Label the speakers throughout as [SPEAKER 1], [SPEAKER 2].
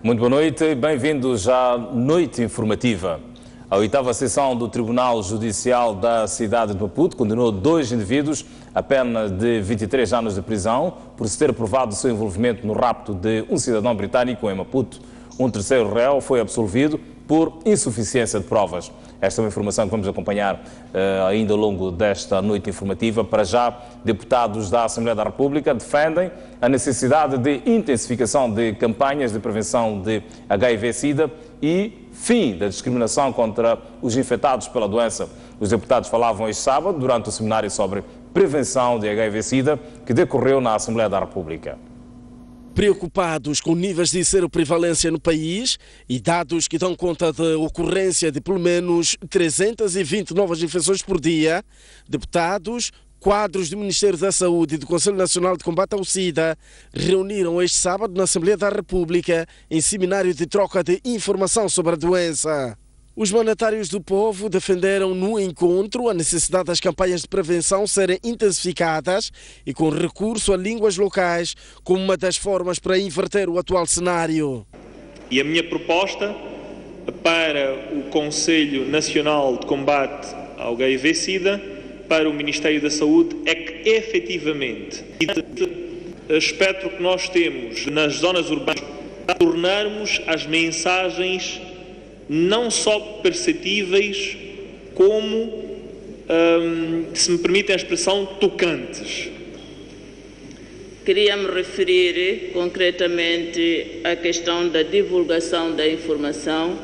[SPEAKER 1] Muito boa noite e bem-vindos à Noite Informativa. A 8ª sessão do Tribunal Judicial da cidade de Maputo condenou 2 indivíduos a pena de 23 anos de prisão por se ter provado seu envolvimento no rapto de um cidadão britânico em Maputo. Um terceiro réu foi absolvido por insuficiência de provas. Esta é uma informação que vamos acompanhar ainda ao longo desta noite informativa. Para já, deputados da Assembleia da República defendem a necessidade de intensificação de campanhas de prevenção de HIV-Sida e fim da discriminação contra os infectados pela doença. Os deputados falavam este sábado durante o seminário sobre prevenção de HIV-Sida que decorreu na Assembleia da República.
[SPEAKER 2] Preocupados com níveis de seroprevalência no país e dados que dão conta da ocorrência de pelo menos 320 novas infecções por dia, deputados, quadros do Ministério da Saúde e do Conselho Nacional de Combate ao SIDA reuniram este sábado na Assembleia da República em seminário de troca de informação sobre a doença. Os mandatários do povo defenderam no encontro a necessidade das campanhas de prevenção serem intensificadas e com recurso a línguas locais como uma das formas para inverter o atual cenário.
[SPEAKER 3] E a minha proposta para o Conselho Nacional de Combate ao HIV-Sida, para o Ministério da Saúde, é que efetivamente o espectro que nós temos nas zonas urbanas, tornarmos as mensagens não só perceptíveis, como, se me permitem a expressão, tocantes.
[SPEAKER 4] Queria me referir concretamente à questão da divulgação da informação,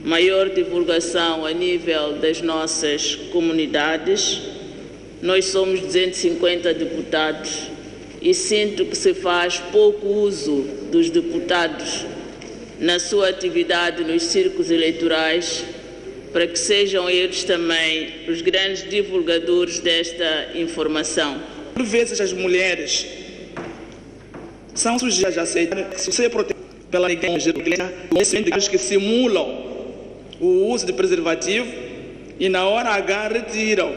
[SPEAKER 4] maior divulgação a nível das nossas comunidades. Nós somos 250 deputados e sinto que se faz pouco uso dos deputados na sua atividade nos círculos eleitorais, para que sejam eles também os grandes divulgadores desta informação.
[SPEAKER 5] Por vezes as mulheres são sujeitas a aceitar que se protegem pela igreja que simulam o uso de preservativo e na hora H retiram.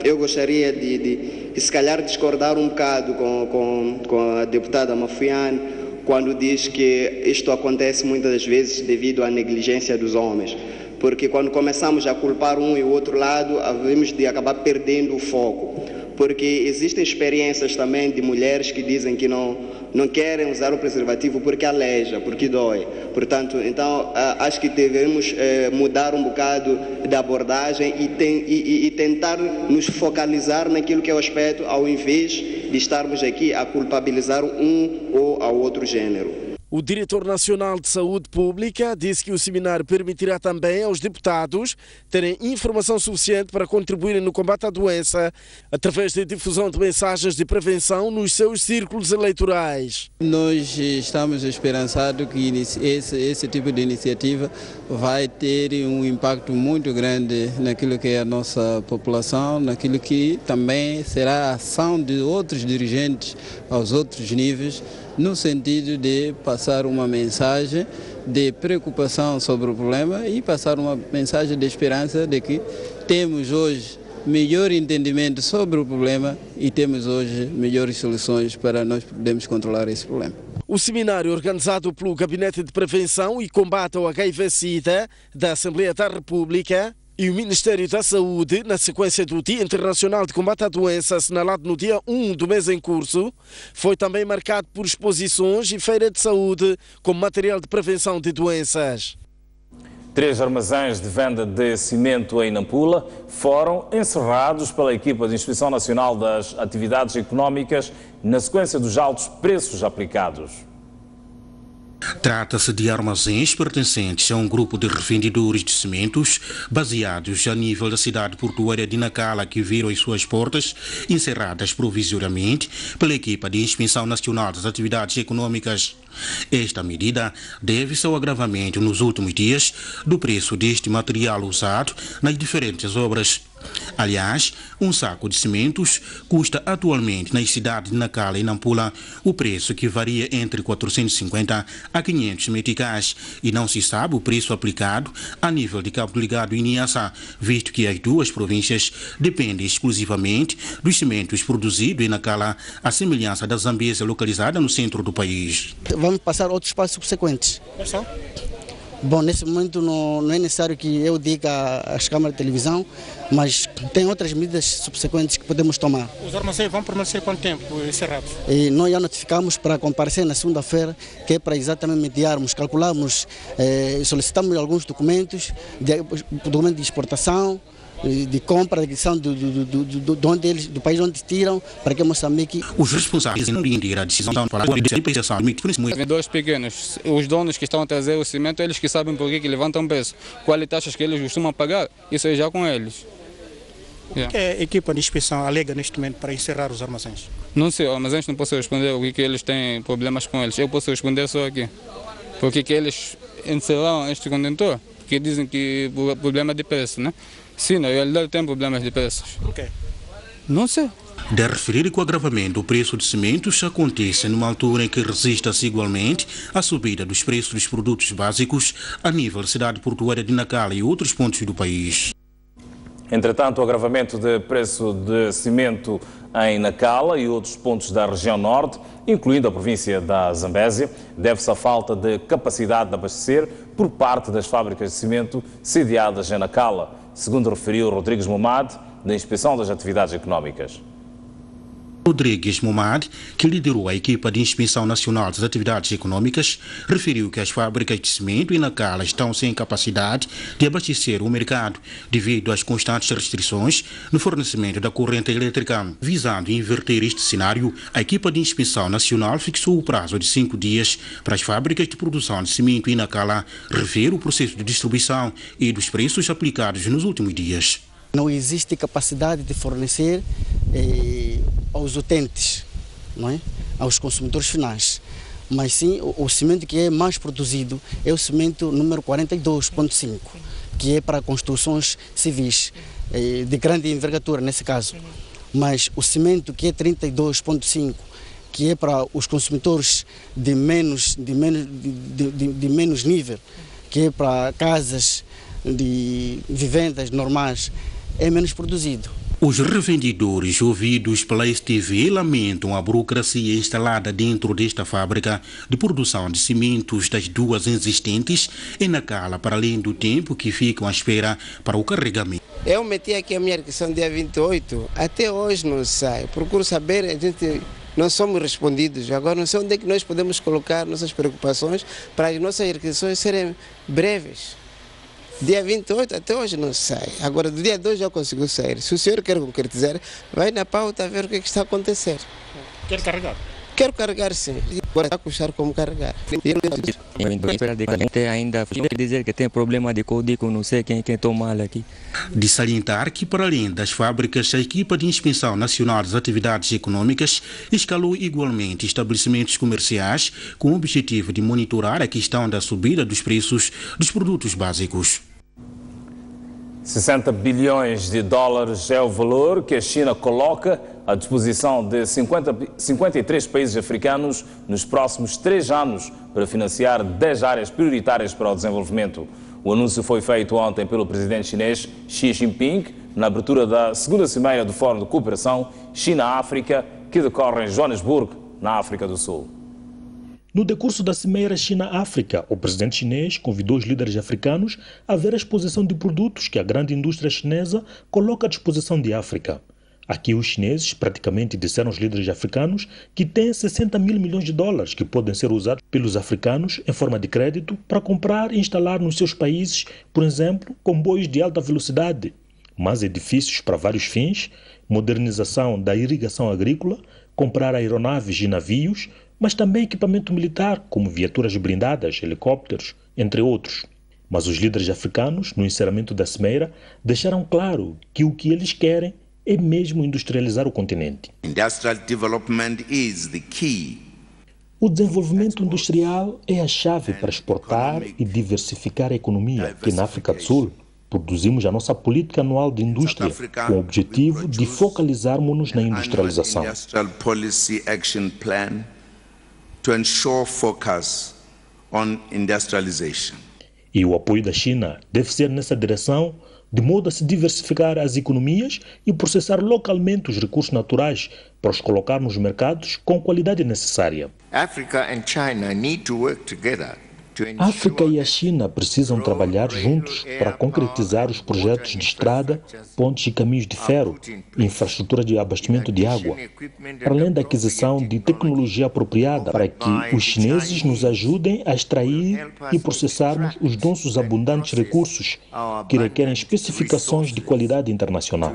[SPEAKER 6] Eu gostaria de se calhar discordar um bocado com a deputada Mafuiane, quando diz que isto acontece muitas das vezes devido à negligência dos homens. Porque quando começamos a culpar um e o outro lado, havemos de acabar perdendo o foco. Porque existem experiências também de mulheres que dizem que não querem usar o preservativo porque aleija, porque dói. Portanto, então, acho que devemos mudar um bocado da abordagem e tentar nos focalizar naquilo que é o aspecto, ao invés de estarmos aqui a culpabilizar um ou ao outro gênero.
[SPEAKER 2] O diretor nacional de saúde pública disse que o seminário permitirá também aos deputados terem informação suficiente para contribuírem no combate à doença através da difusão de mensagens de prevenção nos seus círculos eleitorais.
[SPEAKER 7] Nós estamos esperançados que esse tipo de iniciativa vai ter um impacto muito grande naquilo que é a nossa população, naquilo que também será a ação de outros dirigentes aos outros níveis, no sentido de passar uma mensagem de preocupação sobre o problema e passar uma mensagem de esperança de que temos hoje melhor entendimento sobre o problema e temos hoje melhores soluções para nós podermos controlar esse problema.
[SPEAKER 2] O seminário organizado pelo Gabinete de Prevenção e Combate ao HIV-Sida da Assembleia da República e o Ministério da Saúde, na sequência do Dia Internacional de Combate à Doença, assinalado no dia 1 do mês em curso, foi também marcado por exposições e feira de saúde com material de prevenção de doenças.
[SPEAKER 1] 3 armazéns de venda de cimento em Nampula foram encerrados pela equipa de Inspeção Nacional das Atividades Económicas na sequência dos altos preços aplicados.
[SPEAKER 8] Trata-se de armazéns pertencentes a um grupo de revendedores de cimentos baseados a nível da cidade portuária de Nacala, que viram as suas portas encerradas provisoriamente pela equipa de Inspeção Nacional das Atividades Econômicas. Esta medida deve-se ao agravamento nos últimos dias do preço deste material usado nas diferentes obras. Aliás, um saco de cimentos custa atualmente nas cidades de Nacala e Nampula o preço que varia entre 450 a 500 meticais e não se sabe o preço aplicado a nível de Cabo Delgado e Niassa, visto que as duas províncias dependem exclusivamente dos cimentos produzidos em Nacala, à semelhança da Zambésia localizada no centro do país.
[SPEAKER 9] Vamos passar outros passos subsequentes.
[SPEAKER 10] Quais são?
[SPEAKER 9] Bom, nesse momento não é necessário que eu diga às câmaras de televisão, mas tem outras medidas subsequentes que podemos tomar.
[SPEAKER 10] Os armazéns vão permanecer quanto tempo encerrados?
[SPEAKER 9] E nós já notificamos para comparecer na segunda-feira, que é para exatamente mediarmos, calcularmos, solicitamos alguns documentos, documento de exportação, de compra, de aquisição do país onde tiram, para que Moçambique...
[SPEAKER 8] Os responsáveis não renderam a decisão para a apreciação.
[SPEAKER 11] Vendedores pequenos, os donos que estão a trazer o cimento, eles que sabem por que levantam preço. Quais taxas que eles costumam pagar, isso é já com eles.
[SPEAKER 10] O que a equipa de inspeção alega neste momento para encerrar os armazéns?
[SPEAKER 11] Não sei, os armazéns não posso responder o que eles têm problemas com eles. Eu posso responder só aqui. Porque que eles encerraram este contentor, que dizem que o problema é de preço, né? Sim, na realidade tem problemas de preços.
[SPEAKER 10] Por quê?
[SPEAKER 11] Não sei.
[SPEAKER 8] De referir que o agravamento do preço de cimentos acontece numa altura em que resiste-se igualmente a subida dos preços dos produtos básicos a nível da cidade portuária de Nacala e outros pontos do país.
[SPEAKER 1] Entretanto, o agravamento de preço de cimento em Nacala e outros pontos da região norte, incluindo a província da Zambésia, deve-se à falta de capacidade de abastecer por parte das fábricas de cimento sediadas em Nacala, segundo referiu Rodrigues Momad, da Inspeção das Atividades Económicas.
[SPEAKER 8] Rodrigues Momad, que liderou a equipa de Inspeção Nacional das Atividades Económicas, referiu que as fábricas de cimento em Nacala estão sem capacidade de abastecer o mercado devido às constantes restrições no fornecimento da corrente elétrica. Visando inverter este cenário, a equipa de Inspeção Nacional fixou o prazo de 5 dias para as fábricas de produção de cimento em Nacala rever o processo de distribuição e dos preços aplicados nos últimos dias.
[SPEAKER 9] Não existe capacidade de fornecer aos utentes, não é? Aos consumidores finais. Mas sim, o cimento que é mais produzido é o cimento número 42.5, que é para construções civis, de grande envergadura nesse caso. Mas o cimento que é 32.5, que é para os consumidores de menos nível, que é para casas de vivendas normais, é menos produzido.
[SPEAKER 8] Os revendedores ouvidos pela STV lamentam a burocracia instalada dentro desta fábrica de produção de cimentos das duas existentes em Nacala, para além do tempo que ficam à espera para o carregamento.
[SPEAKER 12] Eu meti aqui a minha requisição dia 28, até hoje não sai. Procuro saber, a gente não somos respondidos. Agora não sei onde é que nós podemos colocar nossas preocupações para as nossas requisições serem breves. Dia 28 até hoje não sai. Agora do dia 2 já conseguiu sair. Se o senhor quer concretizar, vai na pauta ver o que está a acontecer.
[SPEAKER 10] Quer carregar?
[SPEAKER 12] Quero carregar, sim. Agora está a custar como carregar.
[SPEAKER 13] Ainda quer dizer que tem problema de código, não sei quem toma mal aqui.
[SPEAKER 8] De salientar que, para além das fábricas, a equipa de Inspeção Nacional das Atividades Económicas escalou igualmente estabelecimentos comerciais com o objetivo de monitorar a questão da subida dos preços dos produtos básicos.
[SPEAKER 1] 60 bilhões de dólares é o valor que a China coloca à disposição de 53 países africanos nos próximos 3 anos para financiar 10 áreas prioritárias para o desenvolvimento. O anúncio foi feito ontem pelo presidente chinês Xi Jinping na abertura da segunda cimeira do Fórum de Cooperação China-África, que decorre em Joanesburgo, na África do Sul.
[SPEAKER 14] No decurso da Cimeira China-África, o presidente chinês convidou os líderes africanos a ver a exposição de produtos que a grande indústria chinesa coloca à disposição de África. Aqui os chineses praticamente disseram aos líderes africanos que têm 60 mil milhões de dólares que podem ser usados pelos africanos em forma de crédito para comprar e instalar nos seus países, por exemplo, comboios de alta velocidade, mais edifícios para vários fins, modernização da irrigação agrícola, comprar aeronaves e navios, mas também equipamento militar, como viaturas blindadas, helicópteros, entre outros. Mas os líderes africanos, no encerramento da cimeira, deixaram claro que o que eles querem é mesmo industrializar o continente.
[SPEAKER 15] Industrial development is the key.
[SPEAKER 14] O desenvolvimento industrial é a chave para exportar e diversificar a economia, que na África do Sul produzimos a nossa política anual de indústria com o objetivo de focalizarmos-nos na industrialização.
[SPEAKER 15] Industrial Policy Action Plan to ensure focus on industrialization.
[SPEAKER 14] E o apoio da China deve ser nessa direção, de modo a se diversificar as economias e processar localmente os recursos naturais para os colocar nos mercados com a qualidade necessária.
[SPEAKER 16] Africa and China need to work together.
[SPEAKER 14] A África e a China precisam trabalhar juntos para concretizar os projetos de estrada, pontes e caminhos de ferro e infraestrutura de abastecimento de água, para além da aquisição de tecnologia apropriada para que os chineses nos ajudem a extrair e processarmos os nossos abundantes recursos que requerem especificações de qualidade internacional.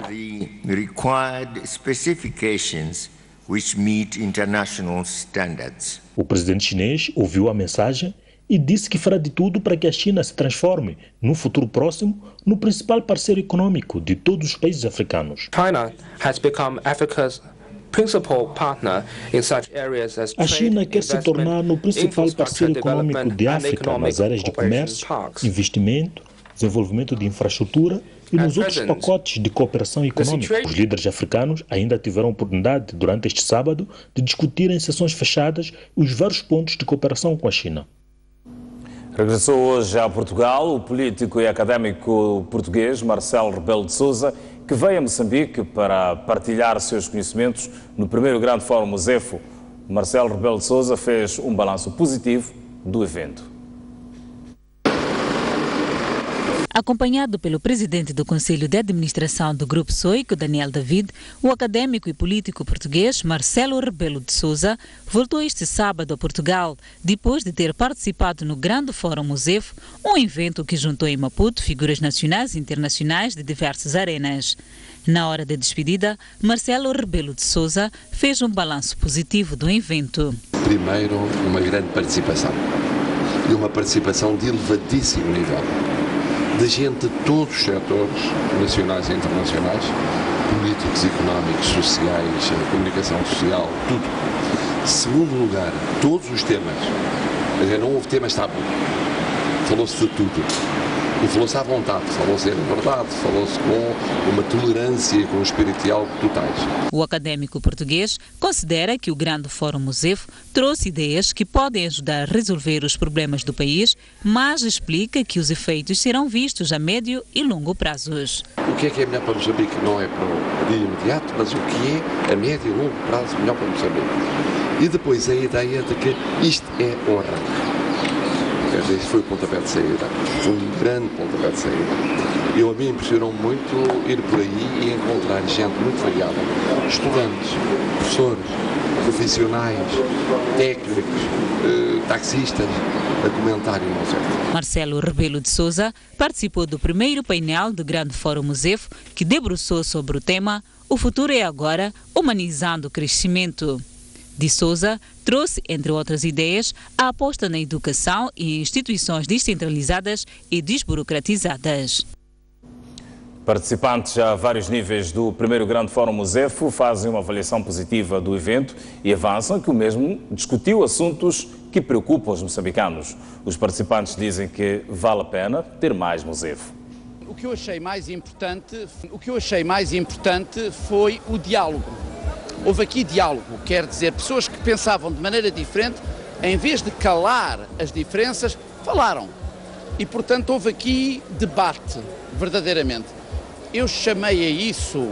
[SPEAKER 14] O presidente chinês ouviu a mensagem e disse que fará de tudo para que a China se transforme, no futuro próximo, no principal parceiro econômico de todos os países africanos. A China quer se tornar no principal parceiro econômico de África nas áreas de comércio, investimento, desenvolvimento de infraestrutura e nos outros pacotes de cooperação econômica. Os líderes africanos ainda tiveram a oportunidade, durante este sábado, de discutir em sessões fechadas os vários pontos de cooperação com a China.
[SPEAKER 1] Regressou hoje a Portugal o político e académico português Marcelo Rebelo de Sousa, que veio a Moçambique para partilhar seus conhecimentos no primeiro grande fórum ZEFO. Marcelo Rebelo de Sousa fez um balanço positivo do evento.
[SPEAKER 17] Acompanhado pelo presidente do Conselho de Administração do Grupo SOIC, Daniel David, o académico e político português Marcelo Rebelo de Sousa voltou este sábado a Portugal, depois de ter participado no Grande Fórum ZEFO, um evento que juntou em Maputo figuras nacionais e internacionais de diversas arenas. Na hora da despedida, Marcelo Rebelo de Sousa fez um balanço positivo do evento.
[SPEAKER 18] Primeiro, uma grande participação, e uma participação de elevadíssimo nível, de gente de todos os setores, nacionais e internacionais, políticos, económicos, sociais, comunicação social, tudo. Segundo lugar, todos os temas. Quer dizer, não houve temas tabu. Falou-se de tudo. E falou-se à vontade, falou-se em verdade, falou-se com uma tolerância e com um espírito de diálogo totais.
[SPEAKER 17] O académico português considera que o Grande Fórum ZEFO trouxe ideias que podem ajudar a resolver os problemas do país, mas explica que os efeitos serão vistos a médio e longo prazos.
[SPEAKER 18] O que é melhor para Moçambique? Não é para o dia imediato, mas o que é a médio e longo prazo melhor para Moçambique. E depois a ideia de que isto é o arranque. Este foi o pontapé de saída, foi um grande pontapé de saída. A mim impressionou muito ir por aí e encontrar gente muito variada, estudantes, professores, profissionais, técnicos, taxistas, a comentarem o certo.
[SPEAKER 17] Marcelo Rebelo de Sousa participou do primeiro painel do Grande Fórum ZEFO, que debruçou sobre o tema "O futuro é agora, humanizando o crescimento". De Sousa trouxe, entre outras ideias, a aposta na educação e instituições descentralizadas e desburocratizadas.
[SPEAKER 1] Participantes a vários níveis do primeiro Grande Fórum ZEFO fazem uma avaliação positiva do evento e avançam que o mesmo discutiu assuntos que preocupam os moçambicanos. Os participantes dizem que vale a pena ter mais no ZEFO.
[SPEAKER 19] O que eu achei mais importante foi o diálogo. Houve aqui diálogo, quer dizer, pessoas que pensavam de maneira diferente, em vez de calar as diferenças, falaram. E, portanto, houve aqui debate, verdadeiramente. Eu chamei a isso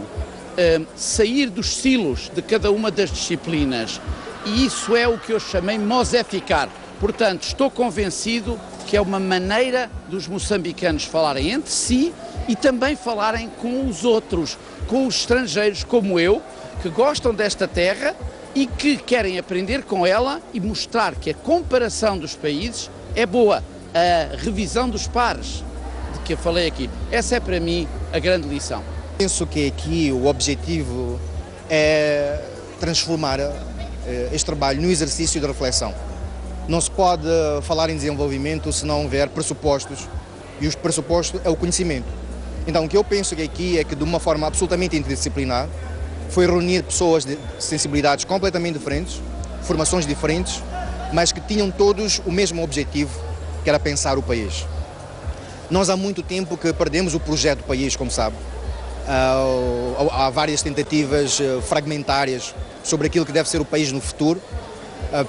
[SPEAKER 19] sair dos silos de cada uma das disciplinas. E isso é o que eu chamei moseficar. Portanto, estou convencido que é uma maneira dos moçambicanos falarem entre si e também falarem com os outros, com os estrangeiros como eu, que gostam desta terra e que querem aprender com ela e mostrar que a comparação dos países é boa. A revisão dos pares, de que eu falei aqui, essa é para mim a grande lição.
[SPEAKER 20] Penso que aqui o objetivo é transformar este trabalho no exercício de reflexão. Não se pode falar em desenvolvimento se não houver pressupostos, e os pressupostos é o conhecimento. Então o que eu penso que aqui é que, de uma forma absolutamente interdisciplinar, foi reunir pessoas de sensibilidades completamente diferentes, formações diferentes, mas que tinham todos o mesmo objetivo, que era pensar o país. Nós há muito tempo que perdemos o projeto do país, como sabe. Há várias tentativas fragmentárias sobre aquilo que deve ser o país no futuro.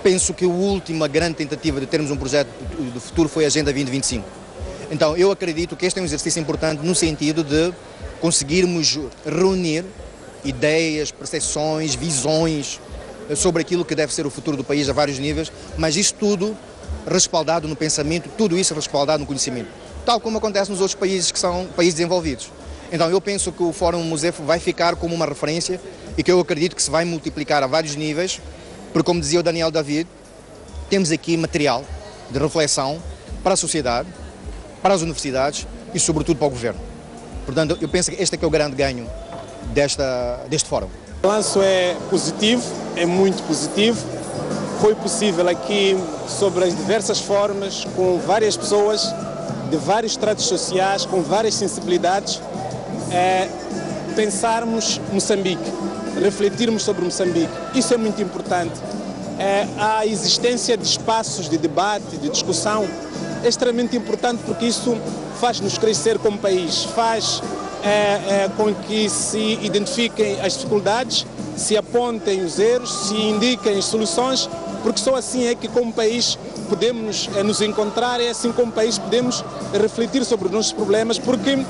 [SPEAKER 20] Penso que a última grande tentativa de termos um projeto do futuro foi a Agenda 2025. Então, eu acredito que este é um exercício importante no sentido de conseguirmos reunir ideias, percepções, visões sobre aquilo que deve ser o futuro do país a vários níveis, mas isso tudo respaldado no pensamento, tudo isso respaldado no conhecimento, tal como acontece nos outros países que são países desenvolvidos. Então, eu penso que o Fórum Museu vai ficar como uma referência e que eu acredito que se vai multiplicar a vários níveis, porque, como dizia o Daniel David, temos aqui material de reflexão para a sociedade, para as universidades e, sobretudo, para o governo. Portanto, eu penso que este é que é o grande ganho deste fórum.
[SPEAKER 21] O balanço é positivo, é muito positivo. Foi possível aqui, sobre as diversas formas, com várias pessoas de vários estratos sociais, com várias sensibilidades, pensarmos Moçambique, refletirmos sobre Moçambique. Isso é muito importante. A existência de espaços de debate, de discussão, é extremamente importante porque isso faz-nos crescer como país, faz com que se identifiquem as dificuldades, se apontem os erros, se indiquem as soluções, porque só assim é que como país podemos nos encontrar, é assim como país podemos refletir sobre os nossos problemas, porque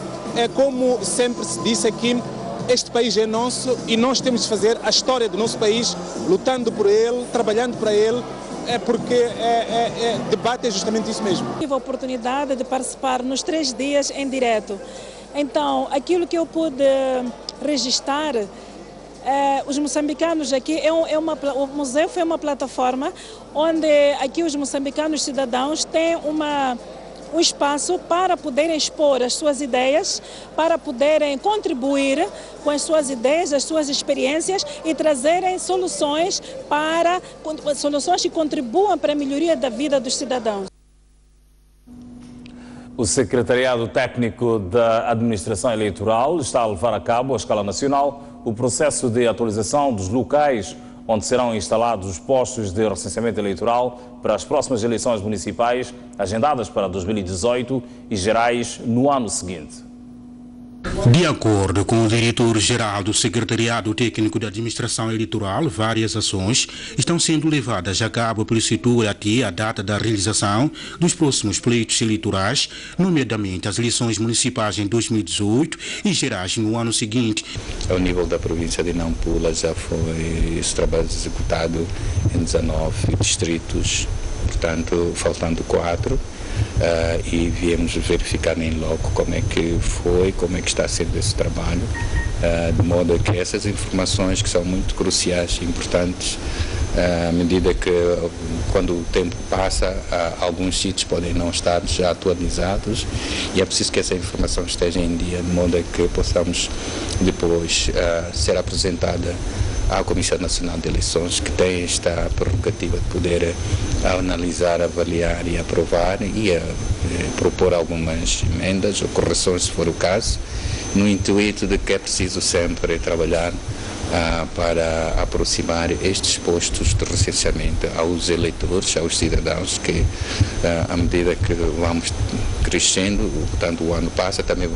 [SPEAKER 21] como sempre se disse aqui, este país é nosso e nós temos de fazer a história do nosso país, lutando por ele, trabalhando para ele, porque debate é justamente isso mesmo.
[SPEAKER 22] Tive a oportunidade de participar nos 3 dias em direto. Então, aquilo que eu pude registrar, os moçambicanos aqui, o museu foi uma plataforma onde aqui os moçambicanos cidadãos têm um espaço para poderem expor as suas ideias, para poderem contribuir com as suas ideias, as suas experiências e trazerem soluções que contribuam para a melhoria da vida dos cidadãos.
[SPEAKER 1] O Secretariado Técnico da Administração Eleitoral está a levar a cabo, à escala nacional, o processo de atualização dos locais onde serão instalados os postos de recenseamento eleitoral para as próximas eleições municipais, agendadas para 2018 e gerais no ano seguinte.
[SPEAKER 8] De acordo com o diretor-geral do Secretariado Técnico de Administração Eleitoral, várias ações estão sendo levadas a cabo pelo setor até a data da realização dos próximos pleitos eleitorais, nomeadamente as eleições municipais em 2018 e gerais no ano seguinte.
[SPEAKER 23] Ao nível da província de Nampula já foi esse trabalho executado em 19 distritos, portanto faltando 4. E viemos verificar em loco como é que foi, como é que está sendo esse trabalho, de modo que essas informações que são muito cruciais e importantes, à medida que quando o tempo passa, alguns sítios podem não estar já atualizados e é preciso que essa informação esteja em dia, de modo que possamos depois ser apresentada à Comissão Nacional de Eleições, que tem esta prerrogativa de poder analisar, avaliar e aprovar e propor algumas emendas ou correções, se for o caso, no intuito de que é preciso sempre trabalhar para aproximar estes postos de recenseamento aos eleitores, aos cidadãos, que à medida que vamos crescendo, portanto o ano passa, também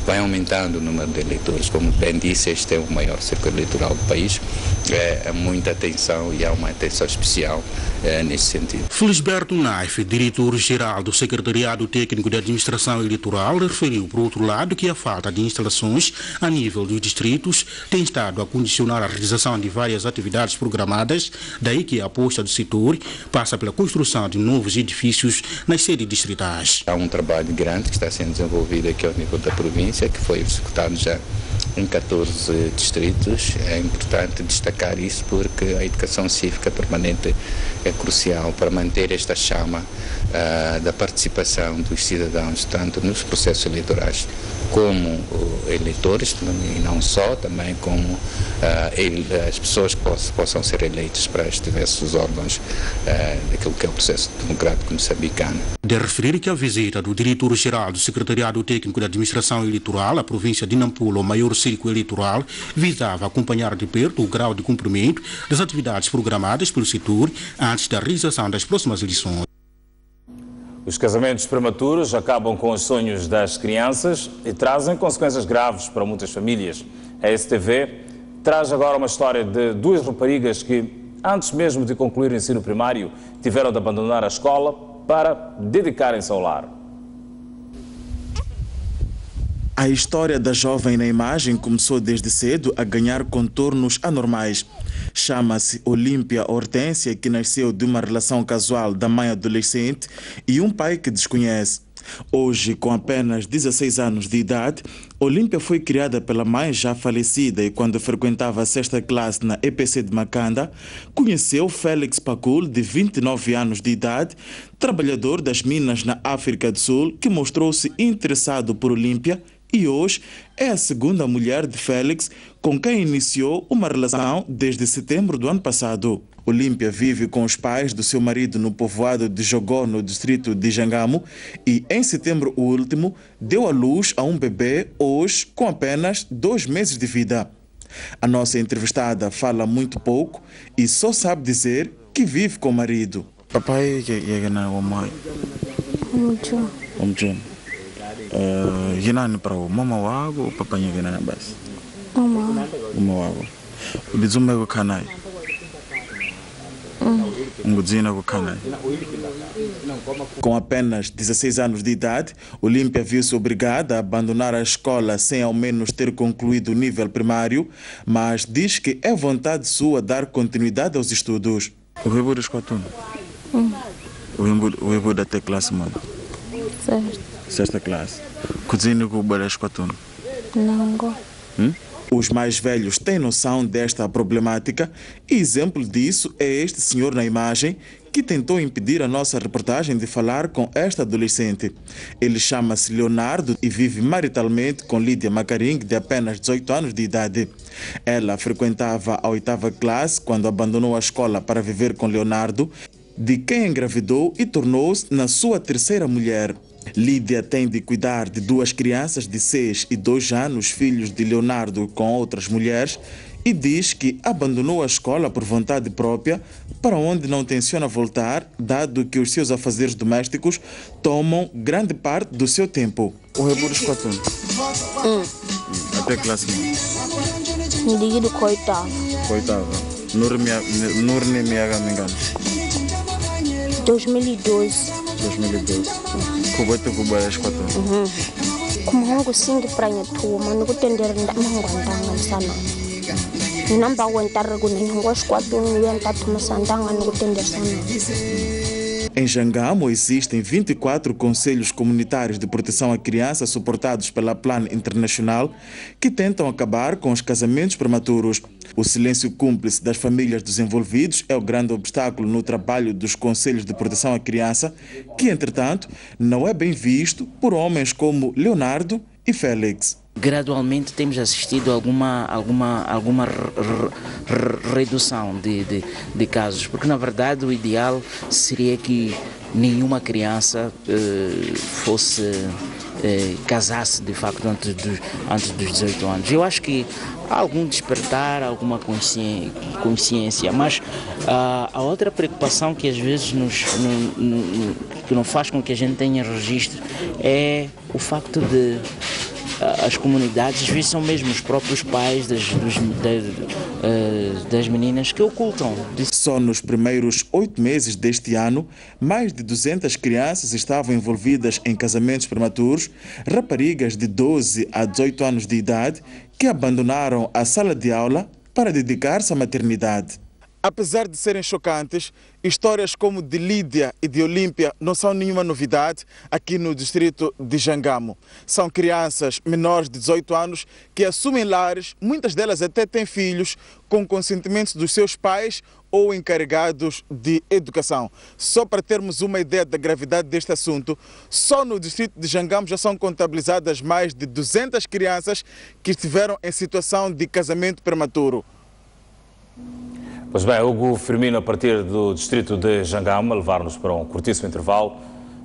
[SPEAKER 23] vai aumentando o número de eleitores. Como bem disse, este é o maior círculo eleitoral do país. É muita atenção e há uma atenção especial nesse sentido.
[SPEAKER 8] Felisberto Naif, diretor-geral do Secretariado Técnico de Administração Eleitoral, referiu, por outro lado, que a falta de instalações a nível dos distritos tem estado a condicionar a realização de várias atividades programadas, daí que a aposta do setor passa pela construção de novos edifícios nas sedes distritais.
[SPEAKER 23] Há um trabalho grande que está sendo desenvolvido aqui ao nível da província, que foi executado já em 14 distritos. É importante destacar isso porque a educação cívica permanente é crucial para manter esta chama da participação dos cidadãos, tanto nos processos eleitorais como eleitores, e não só, também como as pessoas que possam ser eleitas para estes diversos órgãos daquilo que é o processo democrático moçambicano.
[SPEAKER 8] De referir que a visita do diretor-geral do Secretariado Técnico de Administração Eleitoral à província de Nampula, o maior círculo eleitoral, visava acompanhar de perto o grau de cumprimento das atividades programadas pelo setor antes da realização das próximas eleições.
[SPEAKER 1] Os casamentos prematuros acabam com os sonhos das crianças e trazem consequências graves para muitas famílias. A STV traz agora uma história de duas raparigas que, antes mesmo de concluir o ensino primário, tiveram de abandonar a escola para dedicarem-se ao lar.
[SPEAKER 3] A história da jovem na imagem começou desde cedo a ganhar contornos anormais. Chama-se Olímpia Hortência, que nasceu de uma relação casual da mãe adolescente e um pai que desconhece. Hoje, com apenas 16 anos de idade, Olímpia foi criada pela mãe já falecida e, quando frequentava a 6ª classe na EPC de Macanda, conheceu Félix Pacul, de 29 anos de idade, trabalhador das minas na África do Sul, que mostrou-se interessado por Olímpia e hoje é a segunda mulher de Félix, com quem iniciou uma relação desde setembro do ano passado. Olímpia vive com os pais do seu marido no povoado de Jogó, no distrito de Jangamo, e em setembro último deu à luz a um bebê, hoje com apenas 2 meses de vida. A nossa entrevistada fala muito pouco e só sabe dizer que vive com o marido. Papai é na mãe. Ginani para o mama wago o papai é na base. Mama wago. O dizume go kanai. Com apenas 16 anos de idade, Olímpia viu-se obrigada a abandonar a escola sem ao menos ter concluído o nível primário, mas diz que é vontade sua dar continuidade aos estudos. O rebo da escola? O rebo da tua classe, mano? Certo. 6ª classe. Cozinha com o bar da escola?
[SPEAKER 4] Não.
[SPEAKER 3] Os mais velhos têm noção desta problemática e exemplo disso é este senhor na imagem que tentou impedir a nossa reportagem de falar com esta adolescente. Ele chama-se Leonardo e vive maritalmente com Lídia Macaring, de apenas 18 anos de idade. Ela frequentava a 8ª classe quando abandonou a escola para viver com Leonardo, de quem engravidou e tornou-se na sua 3ª mulher. Lídia tem de cuidar de 2 crianças de 6 e 2 anos, filhos de Leonardo com outras mulheres, e diz que abandonou a escola por vontade própria, para onde não tenciona voltar, dado que os seus afazeres domésticos tomam grande parte do seu tempo. O reburo escola? Até classe não?
[SPEAKER 4] Me digo do coitado.
[SPEAKER 3] Coitado. Nurne Miaga me engano.
[SPEAKER 4] 2012.
[SPEAKER 3] 2012. Kubato kubaya escola.
[SPEAKER 4] Kumango singi pranya tu, manu kutender ndak mangwandangan sana. Namba wentar gunin ngo escola no yenta tuma sandangan kutender sana.
[SPEAKER 3] Em Jangamo existem 24 conselhos comunitários de proteção à criança suportados pela Plan Internacional que tentam acabar com os casamentos prematuros. O silêncio cúmplice das famílias dos envolvidos é o grande obstáculo no trabalho dos conselhos de proteção à criança, que, entretanto, não é bem visto por homens como Leonardo e Félix.
[SPEAKER 5] Gradualmente temos assistido a alguma redução de casos, porque na verdade o ideal seria que nenhuma criança casasse de facto antes dos 18 anos. Eu acho que há algum despertar, alguma consciência, mas a outra preocupação que às vezes que não faz com que a gente tenha registro é o facto de as comunidades, às vezes são mesmo os próprios pais das meninas que ocultam.
[SPEAKER 3] Só nos primeiros 8 meses deste ano, mais de 200 crianças estavam envolvidas em casamentos prematuros, raparigas de 12 a 18 anos de idade que abandonaram a sala de aula para dedicar-se à maternidade. Apesar de serem chocantes, histórias como de Lídia e de Olímpia não são nenhuma novidade aqui no distrito de Jangamo. São crianças menores de 18 anos que assumem lares, muitas delas até têm filhos, com consentimento dos seus pais ou encarregados de educação. Só para termos uma ideia da gravidade deste assunto, só no distrito de Jangamo já são contabilizadas mais de 200 crianças que estiveram em situação de casamento prematuro.
[SPEAKER 1] Pois bem, Hugo Firmino, a partir do distrito de Jangamo, a levar-nos para um curtíssimo intervalo.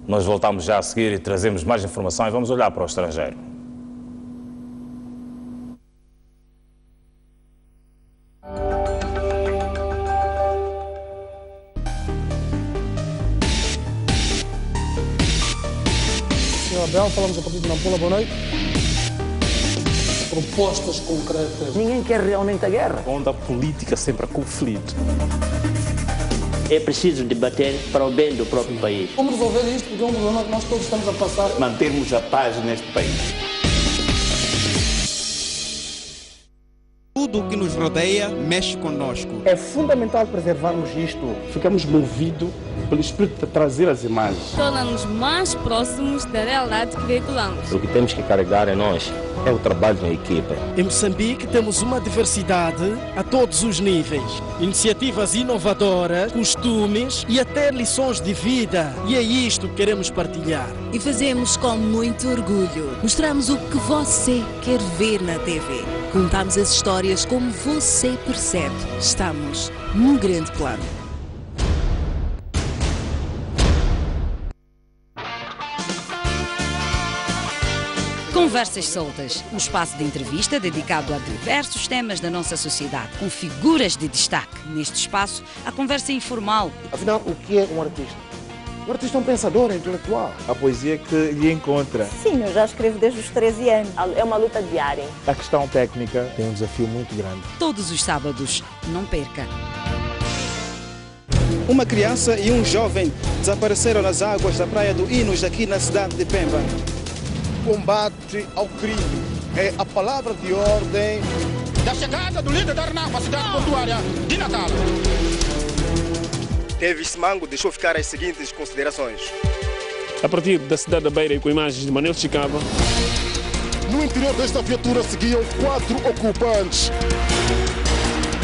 [SPEAKER 1] Nós voltamos já a seguir e trazemos mais informação e vamos olhar para o estrangeiro.
[SPEAKER 2] Abel, falamos a partir de Nampula, boa noite. Propostas concretas.
[SPEAKER 6] Ninguém quer realmente a guerra.
[SPEAKER 7] Onde a política sempre há conflito.
[SPEAKER 6] É preciso debater para o bem do próprio país.
[SPEAKER 2] Como resolver isto? Porque é um problema que nós todos estamos a passar.
[SPEAKER 6] Mantermos a paz neste país.
[SPEAKER 24] Tudo o que nos rodeia mexe conosco.
[SPEAKER 2] É fundamental preservarmos isto.
[SPEAKER 7] Ficamos movidos pelo espírito de trazer as imagens.
[SPEAKER 25] Torna-nos mais próximos da realidade que veiculamos.
[SPEAKER 26] O que temos que carregar em nós é o trabalho em equipa.
[SPEAKER 27] Em Moçambique temos uma diversidade a todos os níveis. Iniciativas inovadoras, costumes e até lições de vida. E é isto que queremos partilhar.
[SPEAKER 28] E fazemos com muito orgulho. Mostramos o que você quer ver na TV. Contamos as histórias como você percebe. Estamos num grande plano.
[SPEAKER 29] Conversas Soltas, um espaço de entrevista dedicado a diversos temas da nossa sociedade, com figuras de destaque. Neste espaço, a conversa é informal.
[SPEAKER 30] Afinal, o que é um artista? O artista é um pensador, é intelectual.
[SPEAKER 31] A poesia que lhe encontra.
[SPEAKER 32] Sim, eu já escrevo desde os 13 anos. É uma luta diária.
[SPEAKER 31] A questão técnica tem um desafio muito grande.
[SPEAKER 29] Todos os sábados, não perca.
[SPEAKER 33] Uma criança e um jovem desapareceram nas águas da Praia do Inos, aqui na cidade de Pemba.
[SPEAKER 34] Combate ao crime é a palavra de ordem
[SPEAKER 35] da chegada do líder da RNAP à cidade portuária de Natal.
[SPEAKER 34] Davis Simango deixou ficar as seguintes considerações.
[SPEAKER 36] A partir da cidade da Beira e com imagens de Manuel Chicava.
[SPEAKER 34] No interior desta viatura seguiam 4 ocupantes.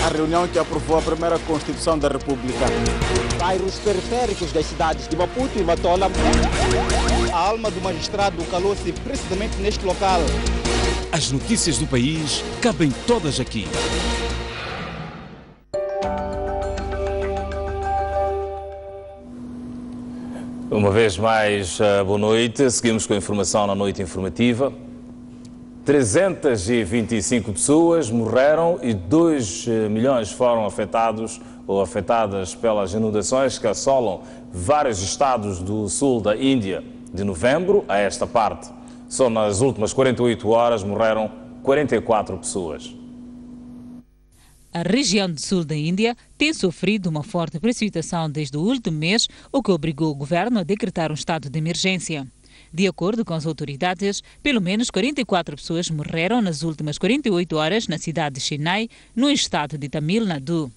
[SPEAKER 37] A reunião que aprovou a primeira Constituição da República.
[SPEAKER 38] Bairros periféricos das cidades de Maputo e Matola.
[SPEAKER 33] A alma do magistrado calou-se precisamente neste local.
[SPEAKER 39] As notícias do país cabem todas aqui.
[SPEAKER 1] Uma vez mais, boa noite. Seguimos com a informação na noite informativa. 325 pessoas morreram e 2 milhões foram afetados ou afetadas pelas inundações que assolam vários estados do sul da Índia. De novembro a esta parte, só nas últimas 48 horas morreram 44 pessoas.
[SPEAKER 17] A região do sul da Índia tem sofrido uma forte precipitação desde o último mês, o que obrigou o governo a decretar um estado de emergência. De acordo com as autoridades, pelo menos 44 pessoas morreram nas últimas 48 horas na cidade de Chennai, no estado de Tamil Nadu.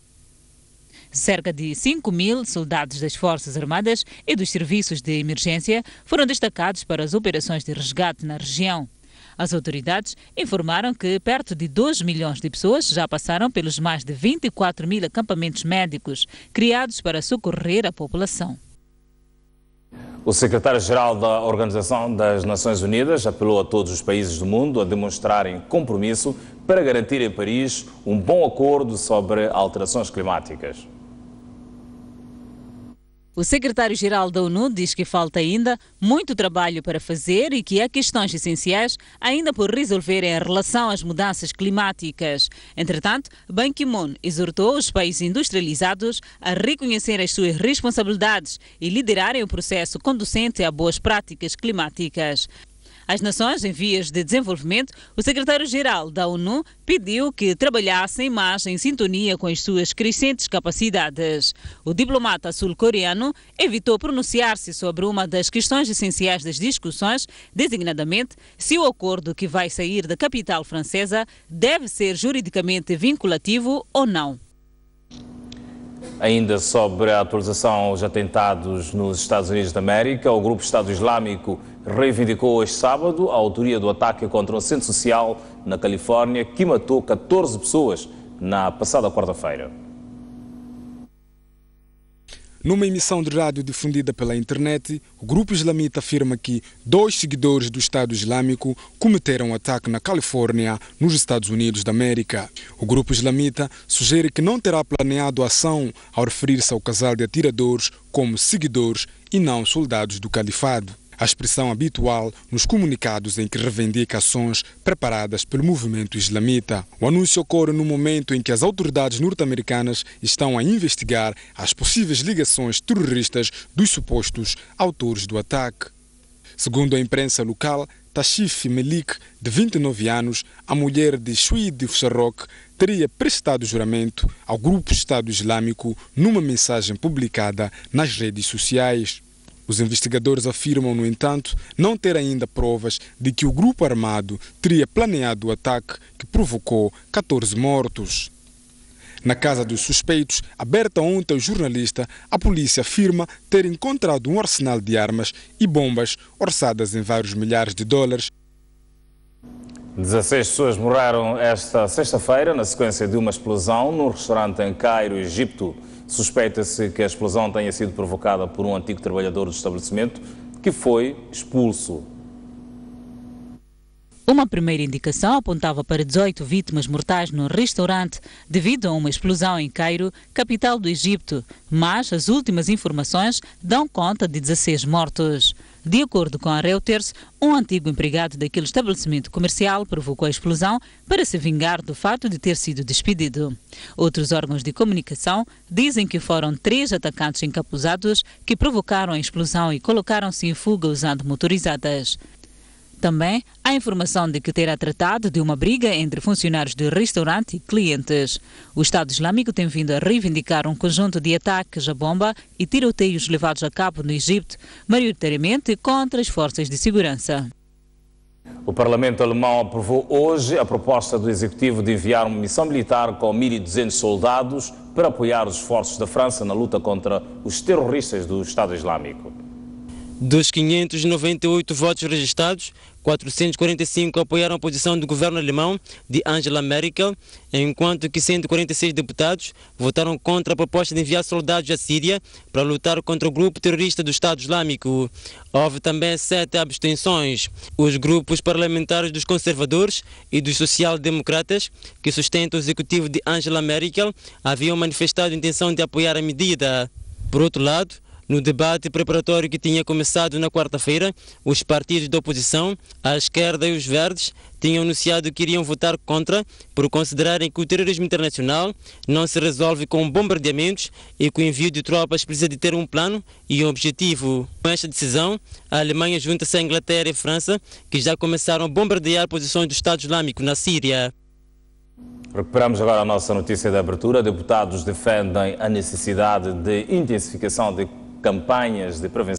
[SPEAKER 17] Cerca de 5.000 soldados das Forças Armadas e dos serviços de emergência foram destacados para as operações de resgate na região. As autoridades informaram que perto de 2 milhões de pessoas já passaram pelos mais de 24 mil acampamentos médicos criados para socorrer a população.
[SPEAKER 1] O secretário-geral da Organização das Nações Unidas apelou a todos os países do mundo a demonstrarem compromisso para garantir em Paris um bom acordo sobre alterações climáticas.
[SPEAKER 17] O secretário-geral da ONU diz que falta ainda muito trabalho para fazer e que há questões essenciais ainda por resolver em relação às mudanças climáticas. Entretanto, Ban Ki-moon exortou os países industrializados a reconhecer as suas responsabilidades e liderarem o processo conducente a boas práticas climáticas. Às nações em vias de desenvolvimento, o secretário-geral da ONU pediu que trabalhassem mais em sintonia com as suas crescentes capacidades. O diplomata sul-coreano evitou pronunciar-se sobre uma das questões essenciais das discussões, designadamente se o acordo que vai sair da capital francesa deve ser juridicamente vinculativo ou não.
[SPEAKER 1] Ainda sobre a atualização aos atentados nos Estados Unidos da América, o grupo Estado Islâmico reivindicou hoje sábado a autoria do ataque contra um centro social na Califórnia que matou 14 pessoas na passada quarta-feira.
[SPEAKER 40] Numa emissão de rádio difundida pela internet, o grupo islamita afirma que 2 seguidores do Estado Islâmico cometeram um ataque na Califórnia, nos Estados Unidos da América. O grupo islamita sugere que não terá planeado a ação ao referir-se ao casal de atiradores como seguidores e não soldados do califado. A expressão habitual nos comunicados em que reivindica ações preparadas pelo movimento islamita. O anúncio ocorre no momento em que as autoridades norte-americanas estão a investigar as possíveis ligações terroristas dos supostos autores do ataque. Segundo a imprensa local, Tashif Melik, de 29 anos, a mulher de Shuid Fsharok, teria prestado juramento ao grupo Estado Islâmico numa mensagem publicada nas redes sociais. Os investigadores afirmam, no entanto, não ter ainda provas de que o grupo armado teria planeado o ataque que provocou 14 mortos. Na casa dos suspeitos, aberta ontem ao jornalista, a polícia afirma ter encontrado um arsenal de armas e bombas orçadas em vários milhares de dólares.
[SPEAKER 1] 16 pessoas morreram esta sexta-feira na sequência de uma explosão num restaurante em Cairo, Egito. Suspeita-se que a explosão tenha sido provocada por um antigo trabalhador do estabelecimento que foi expulso.
[SPEAKER 17] Uma primeira indicação apontava para 18 vítimas mortais no restaurante devido a uma explosão em Cairo, capital do Egito, mas as últimas informações dão conta de 16 mortos. De acordo com a Reuters, um antigo empregado daquele estabelecimento comercial provocou a explosão para se vingar do fato de ter sido despedido. Outros órgãos de comunicação dizem que foram 3 atacantes encapuzados que provocaram a explosão e colocaram-se em fuga usando motorizadas. Também há informação de que terá tratado de uma briga entre funcionários do restaurante e clientes. O Estado Islâmico tem vindo a reivindicar um conjunto de ataques à bomba e tiroteios levados a cabo no Egito, maioritariamente contra as forças de segurança.
[SPEAKER 1] O Parlamento alemão aprovou hoje a proposta do Executivo de enviar uma missão militar com 1.200 soldados para apoiar os esforços da França na luta contra os terroristas do Estado Islâmico.
[SPEAKER 3] Dos 598 votos registrados, 445 apoiaram a posição do governo alemão de Angela Merkel, enquanto que 146 deputados votaram contra a proposta de enviar soldados à Síria para lutar contra o grupo terrorista do Estado Islâmico. Houve também 7 abstenções. Os grupos parlamentares dos conservadores e dos social-democratas, que sustentam o executivo de Angela Merkel, haviam manifestado a intenção de apoiar a medida. Por outro lado, no debate preparatório que tinha começado na quarta-feira, os partidos da oposição, a esquerda e os verdes, tinham anunciado que iriam votar contra por considerarem que o terrorismo internacional não se resolve com bombardeamentos e que o envio de tropas precisa de ter um plano e um objetivo. Com esta decisão, a Alemanha junta-se à Inglaterra e França, que já começaram a bombardear posições do Estado Islâmico na Síria.
[SPEAKER 1] Recuperamos agora a nossa notícia de abertura. Deputados defendem a necessidade de intensificação de campanhas de prevenção